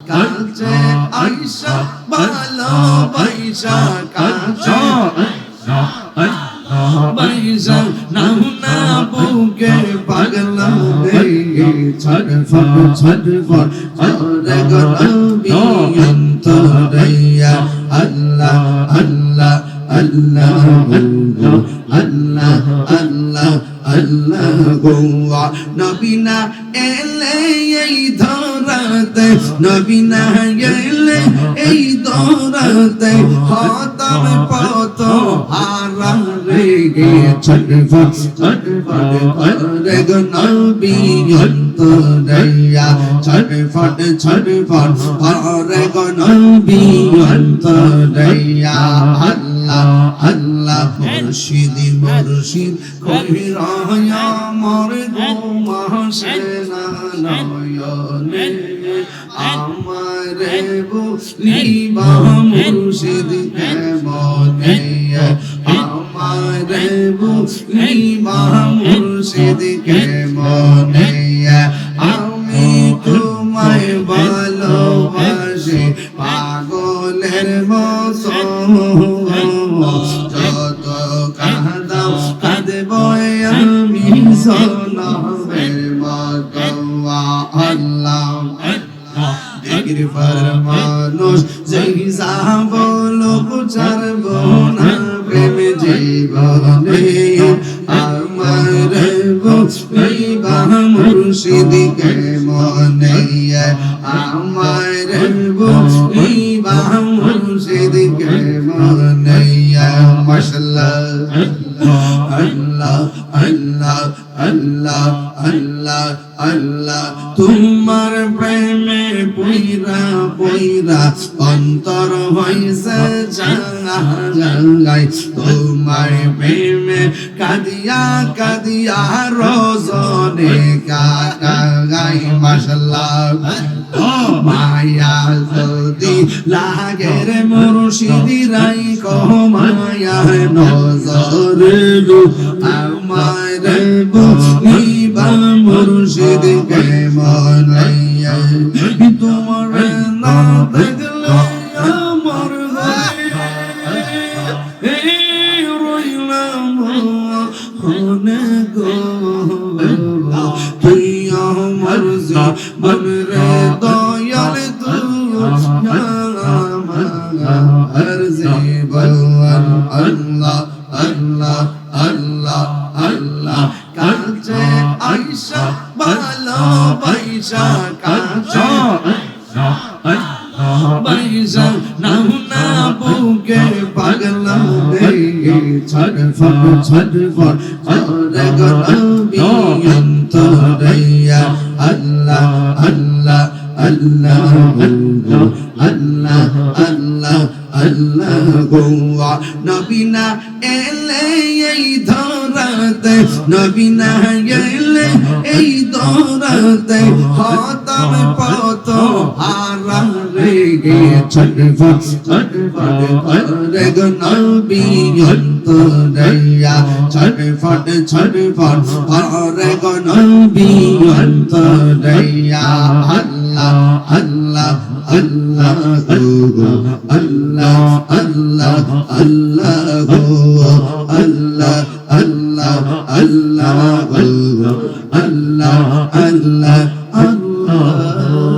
কাছে আইসা ভালো বাইসা কাছে বাইসা নাও না বুকে পাগলা রে ছটফট ছটফট করে গো নবী অন্তরিয়া আল্লাহ আল্লাহ আল্লাহ আল্লাহ আল্লাহ আল্লাহ গো নবী না এলে এই ধরাতে নবী না এলে এই ধরাতে হতম পত হারা রে ছটফট ছটফট করে গো নবী অন্তরিয়া ছটফট ছটফট করে গো নবী অন্তরিয়া আল্লাহ আল্লাহ মুর্শিদ মুর্শিদ কবিরা আমার গো মাসেনা নয়নে আমারে বুলিবা মুর্শিদ কেমনে আমারে বুলিবা মুর্শিদ কেমনে আমি তোমায় ভালোবাসি পাগলের মতো যত কাঁদাও কাঁদব আমি সোনার মতো আল্লাহ দিগির ফরমানুষ জৈসা বলো ছাড়ব না প্রেম জীবনে আমার বুঝিবা মুর্শিদ কে মনে আমার বুঝিবা মুর্শিদ কে মনে মাশাআল্লাহ আল্লাহ আল্লাহ আল্লাহ আল্লাহ আল্লাহ তোমার প্রেমে পইরা পইরা অন্তর হইছে জাঙ্গাই তোমার প্রেমে কাদিয়া কাদিয়া রজনে কাকাই মাশাআল্লাহ মায়া যদি লাগে রে মুর্শিদি রাই কহ মায়া নজর আমার বুঝিবা মুর্শিদ কে মনে তোমার না দেখলে আমার রইলাম মনে গো তুই আমার জীবন রে দয়াল আর জীবন আল্লাহ আল্লাহ আল্লাহ আল্লাহ কাছে আইসা ভালো বাইসা কাছে বাইসা নাও না বুকে পাগলা রে ছটফট ছটফট করে গো নবী অন্তরিয়া আল্লাহ আল্লাহ আল্লাহ আল্লাহ আল্লাহ আল্লাহ গো নবী না এলে এই ধরাতে নবী না এলে এই ধরাতে হতম পত হারা রে ছটফট ছটফট করে গো নবী অন্তরিয়া ছটফট ছটফট করে গো নবী অন্তরিয়া আল্লাহ আল্লাহ আল্লাহ গো আল্লাহ আল্লাহ আল্লাহ গো আল্লাহ আল্লাহ আল্লাহ গো আল্লাহ আল্লাহ আল্লাহ